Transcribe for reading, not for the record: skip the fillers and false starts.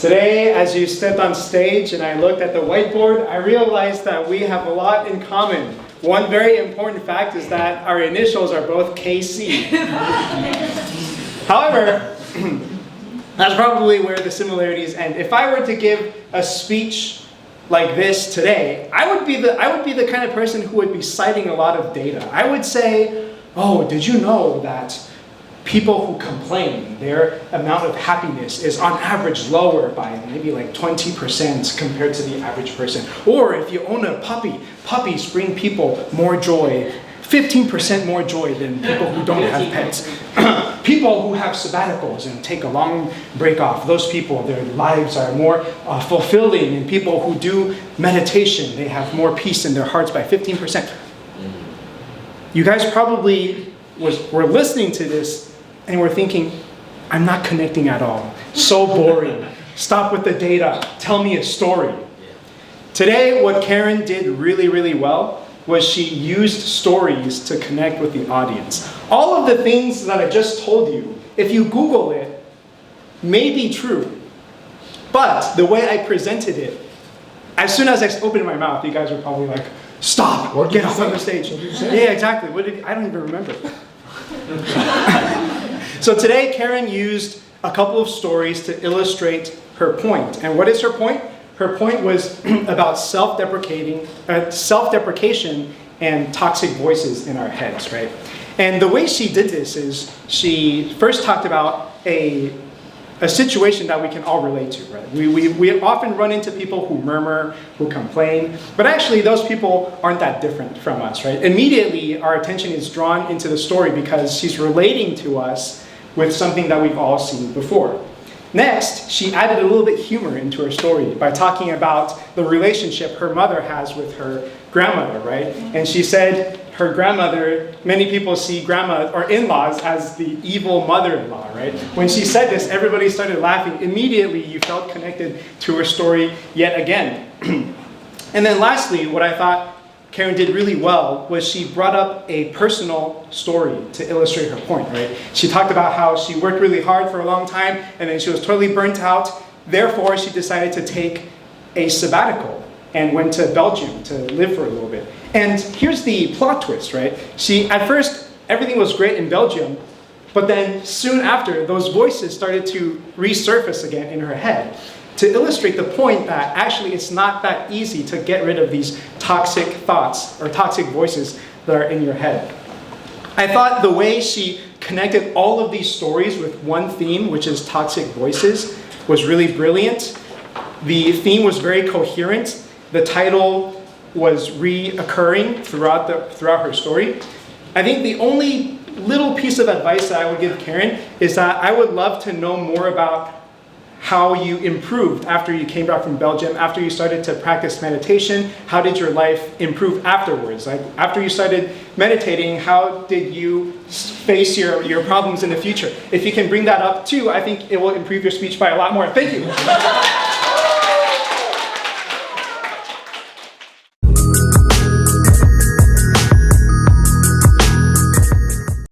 Today, as you stepped on stage and I looked at the whiteboard, I realized that we have a lot in common. One very important fact is that our initials are both KC. However, that's probably where the similarities end. If I were to give a speech like this today, I would be the kind of person who would be citing a lot of data. I would say, oh, did you know that people who complain, their amount of happiness is on average lower by maybe like 20% compared to the average person. Or if you own a puppy, puppies bring people more joy, 15% more joy than people who don't have pets. People who have sabbaticals and take a long break off, those people, their lives are more fulfilling. And people who do meditation, they have more peace in their hearts by 15%. You guys probably were listening to this and we're thinking, I'm not connecting at all. So boring. Stop with the data. Tell me a story. Today, what Karen did really, really well was she used stories to connect with the audience. All of the things that I just told you, if you Google it, may be true. But the way I presented it, as soon as I opened my mouth, you guys were probably like, stop, or get off on the stage. Yeah, exactly. I don't even remember. So today, Karen used a couple of stories to illustrate her point. And what is her point? Her point was about self-deprecation and toxic voices in our heads, right? And the way she did this is she first talked about a situation that we can all relate to, right? We often run into people who murmur, who complain, but actually those people aren't that different from us, right? Immediately, our attention is drawn into the story because she's relating to us with something that we've all seen before. Next, she added a little bit humor into her story by talking about the relationship her mother has with her grandmother, right? And she said her grandmother, many people see grandma or in-laws as the evil mother-in-law, right? When she said this, everybody started laughing. Immediately, you felt connected to her story yet again. And then lastly, what I thought Karen did really well was she brought up a personal story to illustrate her point, right? She talked about how she worked really hard for a long time and then she was totally burnt out. Therefore, she decided to take a sabbatical and went to Belgium to live for a little bit. And here's the plot twist, right? At first, everything was great in Belgium, but then soon after, those voices started to resurface again in her head, to illustrate the point that actually it's not that easy to get rid of these toxic thoughts or toxic voices that are in your head. I thought the way she connected all of these stories with one theme, which is toxic voices, was really brilliant. The theme was very coherent. The title was reoccurring throughout her story. I think the only little piece of advice that I would give Karen is that I would love to know more about how you improved after you came back from Belgium, after you started to practice meditation. How did your life improve afterwards? Like after you started meditating, how did you face your problems in the future? If you can bring that up too, I think it will improve your speech by a lot more. Thank you.